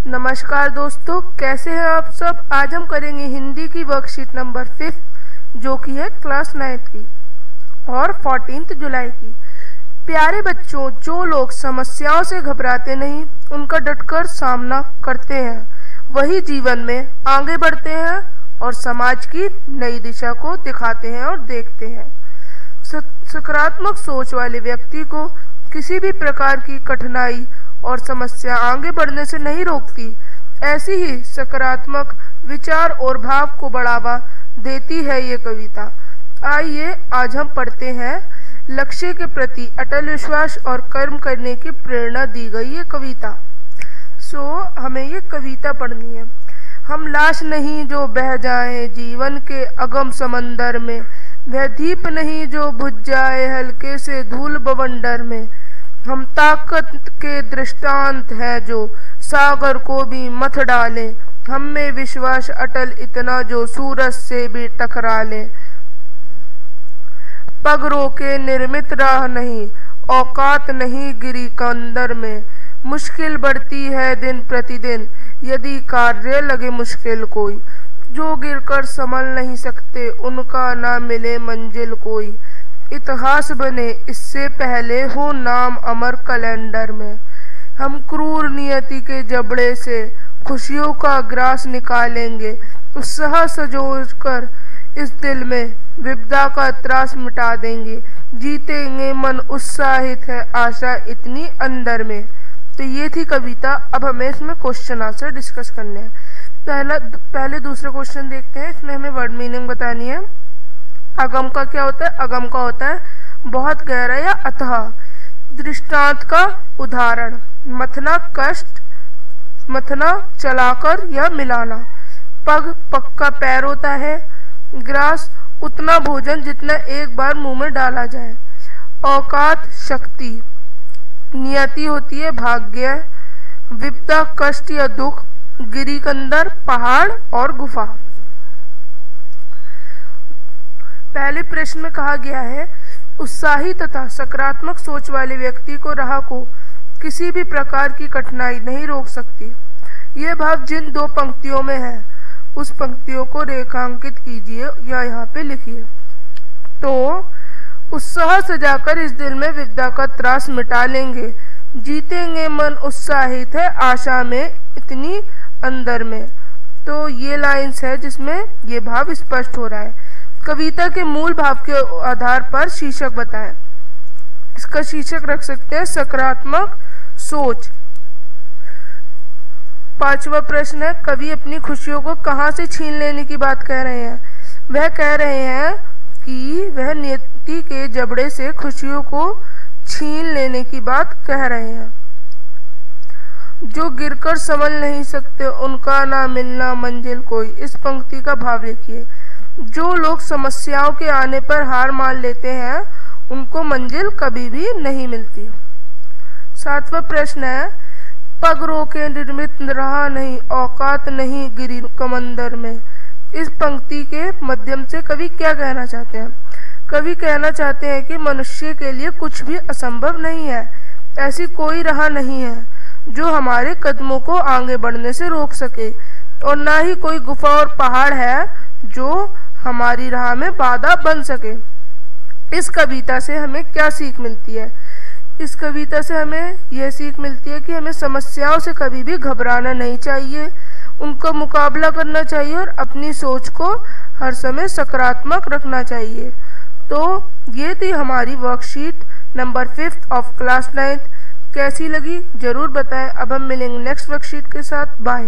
नमस्कार दोस्तों, कैसे हैं आप सब। आज हम करेंगे हिंदी की वर्कशीट नंबर 5 जो कि है क्लास 9 की और 14 जुलाई की। प्यारे बच्चों, जो लोग समस्याओं से घबराते नहीं, उनका डटकर सामना करते हैं, वही जीवन में आगे बढ़ते हैं और समाज की नई दिशा को दिखाते हैं और देखते हैं। सकारात्मक सोच वाले व्यक्ति को किसी भी प्रकार की कठिनाई और समस्या आगे बढ़ने से नहीं रोकती। ऐसी ही सकारात्मक विचार और भाव को बढ़ावा देती है ये कविता। आइए आज हम पढ़ते हैं। लक्ष्य के प्रति अटल विश्वास और कर्म करने की प्रेरणा दी गई ये कविता। हमें ये कविता पढ़नी है। हम लाश नहीं जो बह जाए जीवन के अगम समंदर में, वह दीप नहीं जो बुझ जाए हल्के से धूल बवंडर में। हम ताकत के दृष्टांत हैं जो सागर को भी मथ डाले, हम में विश्वास अटल इतना जो सूरज से भी टकरा ले। पग रोके निर्मित राह नहीं, औकात नहीं गिरी कंदर में, मुश्किल बढ़ती है दिन प्रतिदिन यदि कार्य लगे मुश्किल कोई। जो गिरकर संभल नहीं सकते उनका ना मिले मंजिल कोई, इतिहास बने इससे पहले हो नाम अमर कैलेंडर में। हम क्रूर नियति के जबड़े से खुशियों का ग्रास निकालेंगे, उत्साह सजोकर इस दिल में विपदा का त्रास मिटा देंगे। जीतेंगे मन उत्साहित है आशा इतनी अंदर में। तो ये थी कविता। अब हमें इसमें क्वेश्चन आंसर डिस्कस करने हैं। पहले दूसरा क्वेश्चन देखते हैं। इसमें हमें वर्ड मीनिंग बतानी है। अगम का क्या होता है? अगम का होता है बहुत गहरा या अथाह। दृष्टांत का उदाहरण, मथना कष्ट, मथना चलाकर या मिलाना। पग पक्का पैर होता है। ग्रास उतना भोजन जितना एक बार मुंह में डाला जाए। औकात शक्ति। नियति होती है भाग्य। विपदा कष्ट या दुख। गिरी कंदर पहाड़ और गुफा। पहले प्रश्न में कहा गया है, उत्साही तथा सकारात्मक सोच वाले व्यक्ति को राह को किसी भी प्रकार की कठिनाई नहीं रोक सकती। यह भाव जिन दो पंक्तियों में है उस पंक्तियों को रेखांकित कीजिए या यहाँ पे लिखिए। तो उत्साह सजाकर इस दिल में विपदा का त्रास मिटा लेंगे। जीतेंगे मन उत्साहित है आशा में इतनी अंदर में। तो ये लाइंस है जिसमें ये भाव स्पष्ट हो रहा है। कविता के मूल भाव के आधार पर शीर्षक बताएं। इसका शीर्षक रख सकते हैं सकारात्मक सोच। पांचवा प्रश्न है, कवि अपनी खुशियों को कहां से छीन लेने की बात कह रहे हैं? वह कह रहे हैं कि वह नियति के जबड़े से खुशियों को छीन लेने की बात कह रहे हैं। जो गिरकर संभल नहीं सकते उनका ना मिलना मंजिल कोई। इस पंक्ति का भाव लिखिए। जो लोग समस्याओं के आने पर हार मान लेते हैं उनको मंजिल कभी भी नहीं मिलती। सातवां प्रश्न है, पग रोके निर्मित रहा नहीं, औकात नहीं गिरी कमंदर में। इस पंक्ति के माध्यम से कवि क्या कहना चाहते हैं? कवि कहना चाहते हैं कि मनुष्य के लिए कुछ भी असंभव नहीं है। ऐसी कोई राह नहीं है जो हमारे कदमों को आगे बढ़ने से रोक सके, और ना ही कोई गुफा और पहाड़ है जो हमारी राह में बाधा बन सके। इस कविता से हमें क्या सीख मिलती है? इस कविता से हमें यह सीख मिलती है कि हमें समस्याओं से कभी भी घबराना नहीं चाहिए, उनका मुकाबला करना चाहिए और अपनी सोच को हर समय सकारात्मक रखना चाहिए। तो ये थी हमारी वर्कशीट नंबर 5 ऑफ क्लास 9। कैसी लगी जरूर बताएं। अब हम मिलेंगे नेक्स्ट वर्कशीट के साथ। बाय।